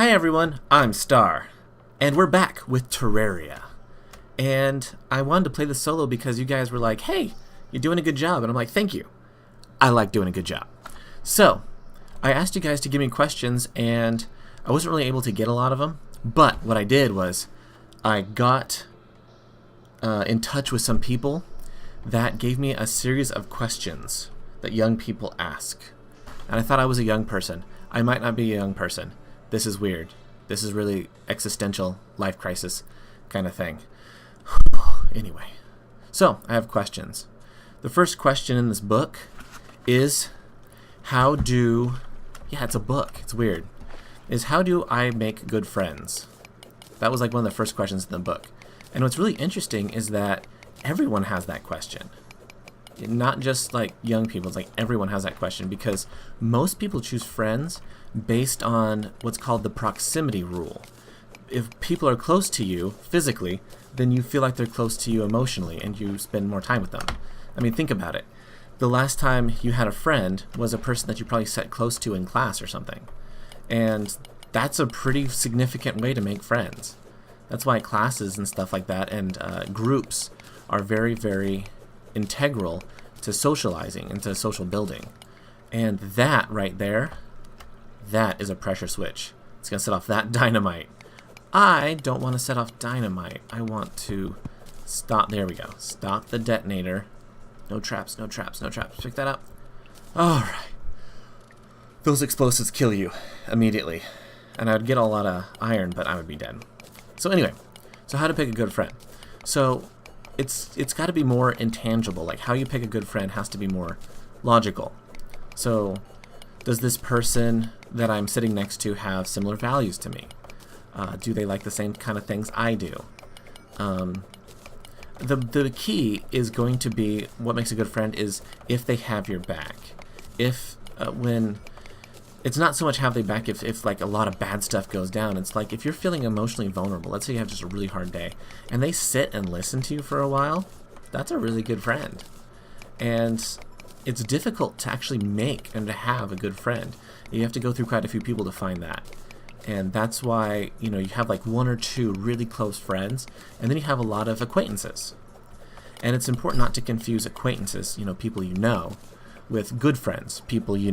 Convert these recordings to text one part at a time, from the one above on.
Hi everyone, I'm Star, and we're back with Terraria. And I wanted to play this solo because you guys were like, hey, you're doing a good job. And I'm like, thank you. I like doing a good job. So, I asked you guys to give me questions, and I wasn't really able to get a lot of them. But what I did was, I got in touch with some people that gave me a series of questions that young people ask. And I thought I was a young person. I might not be a young person. This is weird. This is really existential life crisis kind of thing. Anyway, so I have questions. The first question in this book is it's a book. It's weird. Is how do I make good friends? That was like one of the first questions in the book. And what's really interesting is that everyone has that question. Not just like young people, it's like everyone has that question because most people choose friends based on what's called the proximity rule. If people are close to you physically, then you feel like they're close to you emotionally and you spend more time with them. I mean, think about it. The last time you had a friend was a person that you probably sat close to in class or something. And that's a pretty significant way to make friends. That's why classes and stuff like that and groups are very, very integral to socializing and to social building. And that right there, that is a pressure switch. It's going to set off that dynamite. I don't want to set off dynamite. I want to stop. There we go. Stop the detonator. No traps, no traps, no traps. Pick that up. Alright. Those explosives kill you immediately. And I would get a lot of iron, but I would be dead. So anyway, so how to pick a good friend. So it's got to be more intangible. Like how you pick a good friend has to be more logical. So does this person that I'm sitting next to have similar values to me? Do they like the same kind of things I do? The key is going to be what makes a good friend is if they have your back. If when it's not so much have they back if like a lot of bad stuff goes down. It's like if you're feeling emotionally vulnerable, let's say you have just a really hard day, and they sit and listen to you for a while, that's a really good friend. And it's difficult to actually make and to have a good friend. You have to go through quite a few people to find that. And that's why, you have like one or two really close friends, and then you have a lot of acquaintances. And it's important not to confuse acquaintances, people you know, with good friends, people you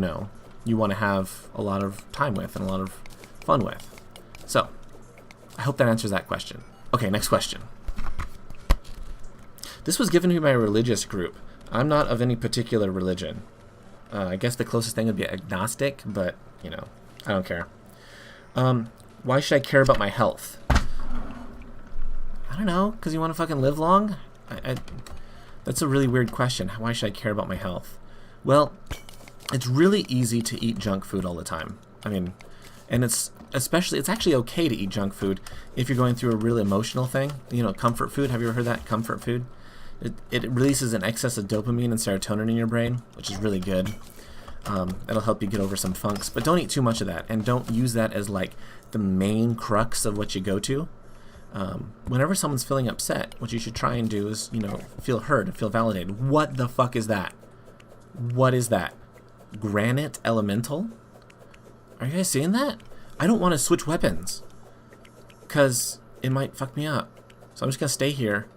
want to have a lot of time with and a lot of fun with. So, I hope that answers that question. Okay, next question. This was given to me by a religious group. I'm not of any particular religion. I guess the closest thing would be agnostic, but, I don't care. Why should I care about my health? I don't know, because you want to fucking live long? That's a really weird question. Why should I care about my health? Well, it's really easy to eat junk food all the time. I mean, and it's actually okay to eat junk food if you're going through a really emotional thing. Comfort food. Have you ever heard that? Comfort food? It releases an excess of dopamine and serotonin in your brain, which is really good. It'll help you get over some funks, but don't eat too much of that, and don't use that as like the main crux of what you go to. Whenever someone's feeling upset, what you should try and do is, feel heard and feel validated. What the fuck is that? What is that? Granite elemental? Are you guys seeing that? I don't want to switch weapons, because it might fuck me up. So I'm just going to stay here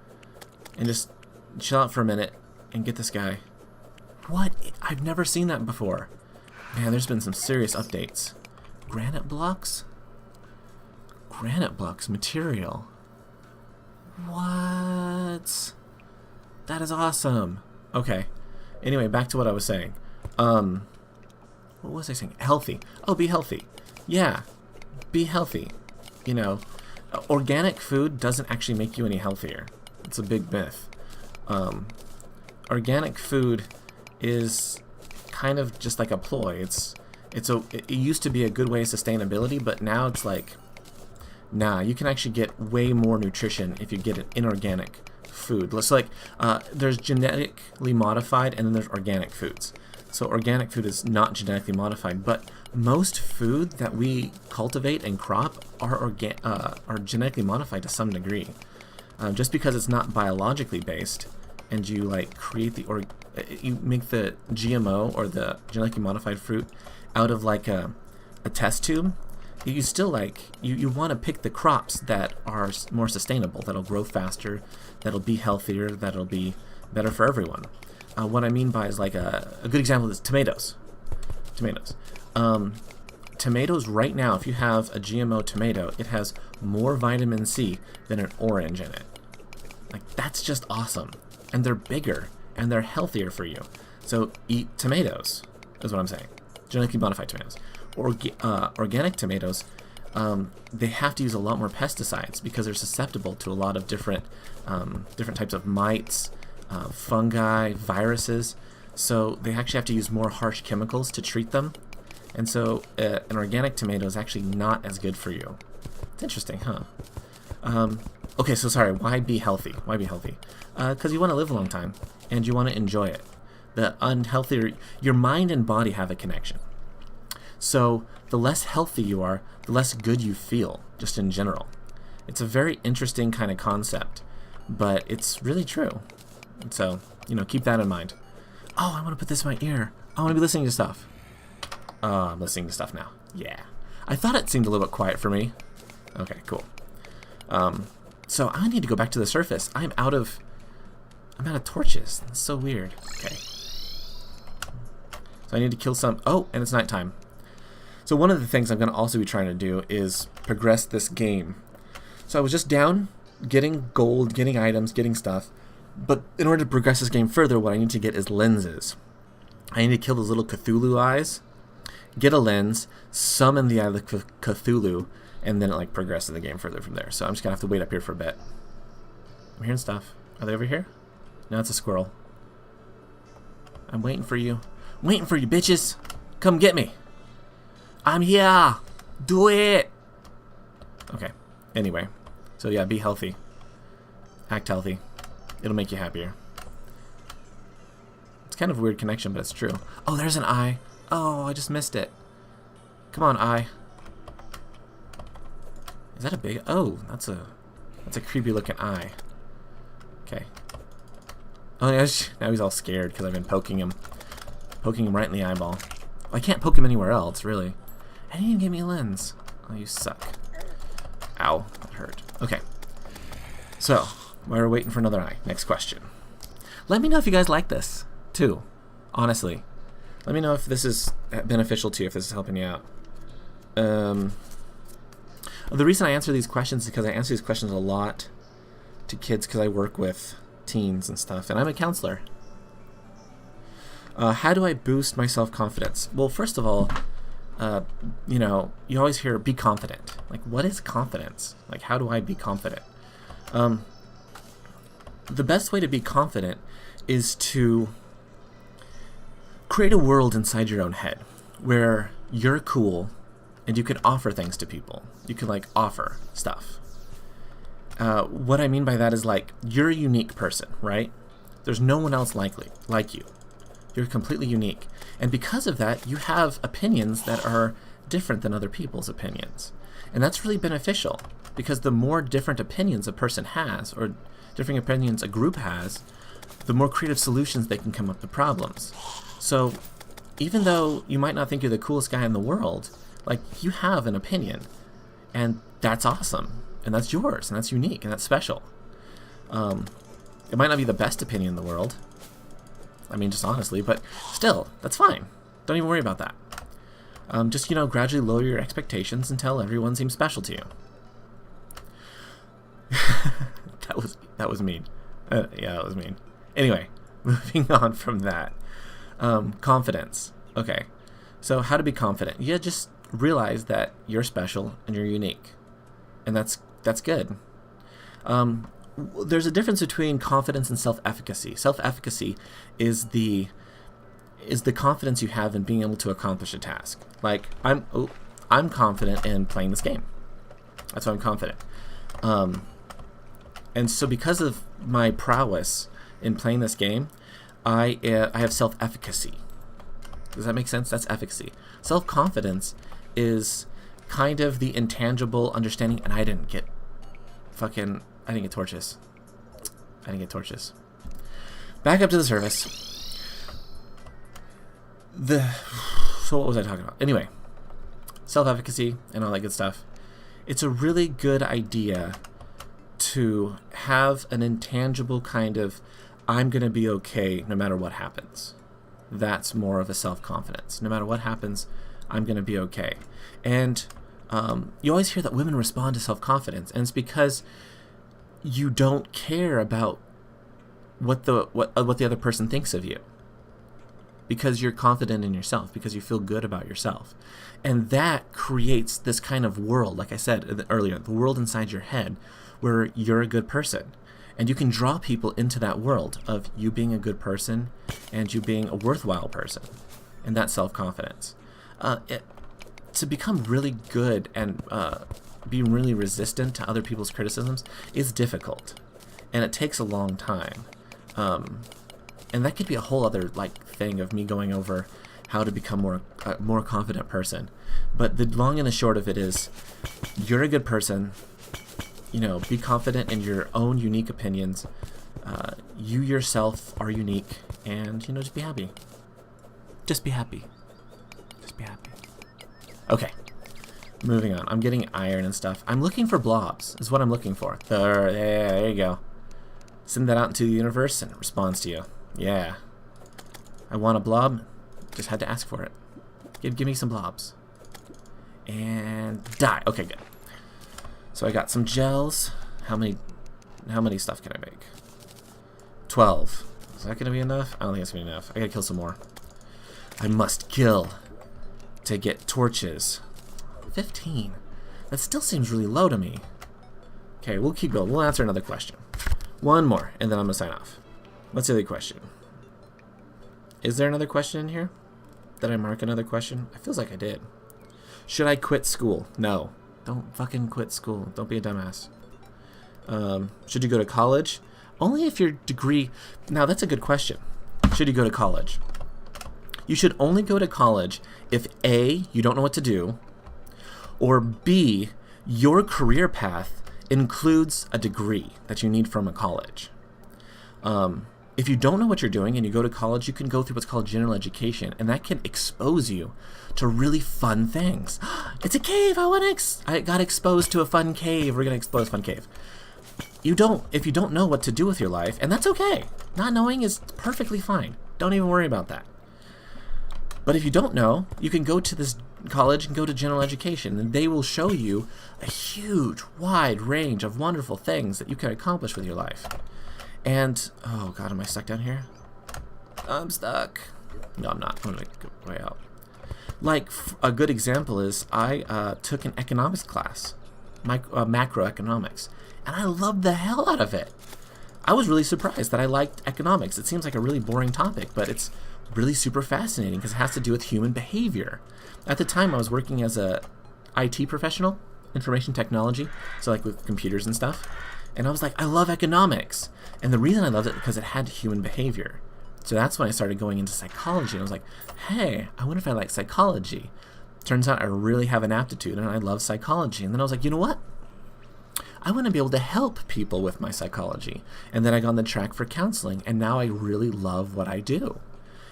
and just chill out for a minute and get this guy. What? I've never seen that before. Man, there's been some serious updates. Granite blocks? Granite blocks material. What? That is awesome. Okay. Anyway, back to what I was saying. What was I saying? Healthy. Oh, be healthy. Yeah. Be healthy. Organic food doesn't actually make you any healthier. It's a big myth. Organic food is kind of just like a ploy. It used to be a good way of sustainability, but now it's like, nah, you can actually get way more nutrition if you get an inorganic food. So like, there's genetically modified and then there's organic foods. So organic food is not genetically modified, but most food that we cultivate and crop are genetically modified to some degree. Just because it's not biologically based, and you like create you make the GMO or the genetically modified fruit out of like a test tube, you still like, you want to pick the crops that are more sustainable, that'll grow faster, that'll be healthier, that'll be better for everyone. What I mean by is like a good example is tomatoes. Tomatoes right now, if you have a GMO tomato, it has more vitamin C than an orange in it. Like, that's just awesome. And they're bigger, and they're healthier for you. So eat tomatoes, is what I'm saying. Genetically modified tomatoes. Organic tomatoes, they have to use a lot more pesticides because they're susceptible to a lot of different types of mites, fungi, viruses. So they actually have to use more harsh chemicals to treat them. And so an organic tomato is actually not as good for you. It's interesting, huh? Okay, so sorry, why be healthy? Why be healthy? Because you want to live a long time, and you want to enjoy it. The unhealthier, your mind and body have a connection. So the less healthy you are, the less good you feel, just in general. It's a very interesting kind of concept, but it's really true. And so, keep that in mind. Oh, I want to put this in my ear. I want to be listening to stuff. I'm listening to stuff now. Yeah. I thought it seemed a little bit quiet for me. Okay, cool. So I need to go back to the surface. I'm out of torches. That's so weird. Okay. So I need to kill some. Oh, and it's nighttime. So one of the things I'm going to also be trying to do is progress this game. So I was just down, getting gold, getting items, getting stuff. But in order to progress this game further, what I need to get is lenses. I need to kill those little Cthulhu eyes, get a lens, summon the eye of the Cthulhu, and then it progresses the game further from there. So I'm just going to have to wait up here for a bit. I'm hearing stuff. Are they over here? No, it's a squirrel. I'm waiting for you. I'm waiting for you, bitches. Come get me. I'm here. Do it. Okay. Anyway. So yeah, be healthy. Act healthy. It'll make you happier. It's kind of a weird connection, but it's true. Oh, there's an eye. Oh, I just missed it. Come on, eye. Is that a big... Oh, that's a creepy looking eye. Okay. Oh, now he's all scared because I've been poking him. Poking him right in the eyeball. Well, I can't poke him anywhere else, really. I didn't even give me a lens. Oh, you suck. Ow, that hurt. Okay. So, while we're waiting for another eye, next question. Let me know if you guys like this, too. Honestly. Let me know if this is beneficial to you, if this is helping you out. The reason I answer these questions is because I answer these questions a lot to kids because I work with teens and stuff, and I'm a counselor. How do I boost my self-confidence? Well, first of all, you always hear, be confident. Like, what is confidence? Like, how do I be confident? The best way to be confident is to create a world inside your own head where you're cool and you can offer things to people. You can, offer stuff. What I mean by that is, you're a unique person, right? There's no one else like you. You're completely unique. And because of that, you have opinions that are different than other people's opinions. And that's really beneficial, because the more different opinions a person has, or different opinions a group has, the more creative solutions they can come up to problems. So even though you might not think you're the coolest guy in the world, you have an opinion. And that's awesome. And that's yours. And that's unique. And that's special. It might not be the best opinion in the world. I mean, just honestly, but still, that's fine. Don't even worry about that. Just, gradually lower your expectations until everyone seems special to you. That was mean. Yeah, that was mean. Anyway, moving on from that. Confidence. Okay. So how to be confident? You just realize that you're special and you're unique. And that's good. There's a difference between confidence and self-efficacy. Self-efficacy is the confidence you have in being able to accomplish a task. I'm confident in playing this game. That's why I'm confident. And so because of my prowess in playing this game, I have self-efficacy. Does that make sense? That's efficacy. Self-confidence is kind of the intangible understanding, and I didn't get torches. Back up to the surface. So what was I talking about? Anyway, self-efficacy and all that good stuff, it's a really good idea to have an intangible kind of, I'm going to be okay no matter what happens. That's more of a self-confidence. No matter what happens, I'm going to be okay. And you always hear that women respond to self-confidence, and it's because you don't care about what the other person thinks of you, because you're confident in yourself, because you feel good about yourself. And that creates this kind of world, like I said earlier, the world inside your head where you're a good person. And you can draw people into that world of you being a good person and you being a worthwhile person. And that's self-confidence. To become really good and be really resistant to other people's criticisms is difficult. And it takes a long time. And that could be a whole other thing of me going over how to become a more confident person. But the long and the short of it is, you're a good person. Be confident in your own unique opinions. You yourself are unique, and just be happy. Just be happy. Just be happy. Okay, moving on. I'm getting iron and stuff. I'm looking for blobs. Is what I'm looking for. There you go. Send that out into the universe, and it responds to you. Yeah. I want a blob. Just had to ask for it. Give me some blobs. And die. Okay, good. So I got some gels. How many stuff can I make? 12. Is that gonna be enough? I don't think it's gonna be enough. I gotta kill some more. I must kill to get torches. 15. That still seems really low to me. Okay, we'll keep going. We'll answer another question. One more, and then I'm gonna sign off. What's the other question? Is there another question in here? Did I mark another question? It feels like I did. Should I quit school? No. Don't fucking quit school. Don't be a dumbass. Should you go to college? Only if your degree... Now, that's a good question. Should you go to college? You should only go to college if A, you don't know what to do, or B, your career path includes a degree that you need from a college. If you don't know what you're doing and you go to college, you can go through what's called general education, and that can expose you to really fun things. It's a cave. I got exposed to a fun cave. We're gonna expose fun cave. If you don't know what to do with your life, and that's okay. Not knowing is perfectly fine. Don't even worry about that. But if you don't know, you can go to this college and go to general education, and they will show you a huge, wide range of wonderful things that you can accomplish with your life. And, oh god, am I stuck down here? I'm stuck. No, I'm not. I'm gonna go way out. A good example is I took an economics class, macroeconomics, and I loved the hell out of it. I was really surprised that I liked economics. It seems like a really boring topic, but it's really super fascinating because it has to do with human behavior. At the time, I was working as a IT professional, information technology, so with computers and stuff. And I was like, I love economics. And the reason I loved it because it had human behavior. So that's when I started going into psychology. And I was like, hey, I wonder if I like psychology. Turns out I really have an aptitude and I love psychology. And then I was like, you know what? I want to be able to help people with my psychology. And then I got on the track for counseling. And now I really love what I do.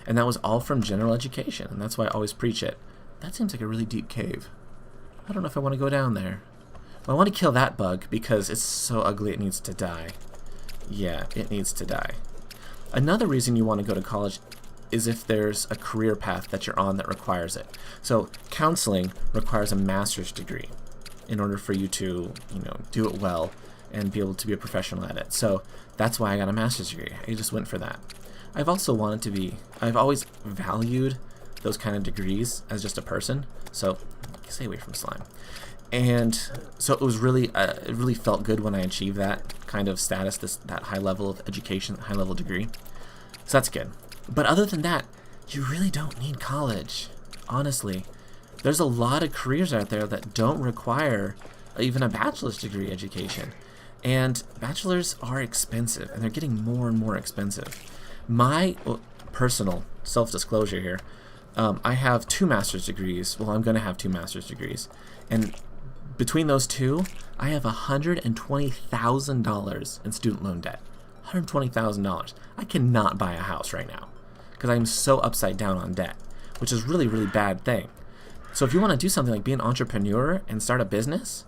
And that was all from general education. And that's why I always preach it. That seems like a really deep cave. I don't know if I want to go down there. Well, I want to kill that bug because it's so ugly it needs to die. Yeah, it needs to die. Another reason you want to go to college is if there's a career path that you're on that requires it. So counseling requires a master's degree in order for you to, do it well and be able to be a professional at it. So that's why I got a master's degree. I just went for that. I've always valued those kind of degrees as just a person. So stay away from slime. And so it was really, it really felt good when I achieved that kind of status, that high level of education, high level degree. So that's good. But other than that, you really don't need college. Honestly, there's a lot of careers out there that don't require even a bachelor's degree education. And bachelors are expensive, and they're getting more and more expensive. My personal self-disclosure here, I have 2 master's degrees. Well, I'm going to have 2 master's degrees. And between those two, I have $120,000 in student loan debt. $120,000. I cannot buy a house right now because I'm so upside down on debt, which is really, really bad thing. So if you want to do something like be an entrepreneur and start a business,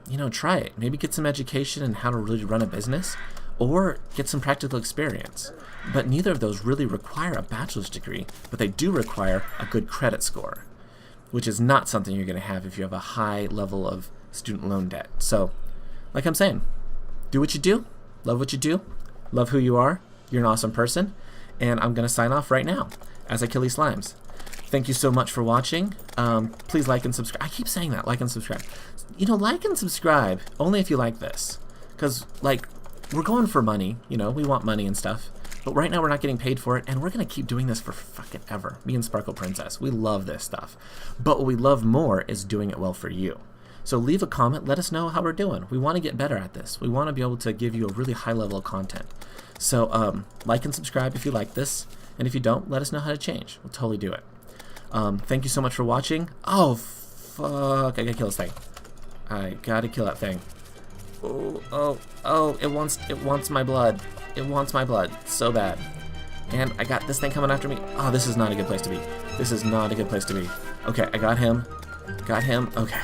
you know, try it. Maybe get some education in how to really run a business, or get some practical experience. But neither of those really require a bachelor's degree, but they do require a good credit score, which is not something you're going to have if you have a high level of student loan debt. So, like I'm saying, do what you do, love what you do, love who you are, you're an awesome person, and I'm going to sign off right now as I kill these slimes. Thank you so much for watching. Please like and subscribe. I keep saying that, like and subscribe. You know, like and subscribe only if you like this, because, like, we're going for money, you know, we want money and stuff, but right now we're not getting paid for it, and we're going to keep doing this for fucking ever. Me and Sparkle Princess, we love this stuff. But what we love more is doing it well for you. So leave a comment, let us know how we're doing. We want to get better at this. We want to be able to give you a really high level of content. So like and subscribe if you like this, and if you don't, let us know how to change. We'll totally do it. Thank you so much for watching. Oh, fuck, I gotta kill this thing. I gotta kill that thing. Oh, it wants my blood. It wants my blood so bad. And I got this thing coming after me. Oh, this is not a good place to be. This is not a good place to be. Okay, I got him. Got him. Okay.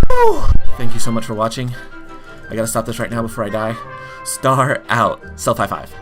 Whew. Thank you so much for watching. I gotta stop this right now before I die. Star out. Self high five.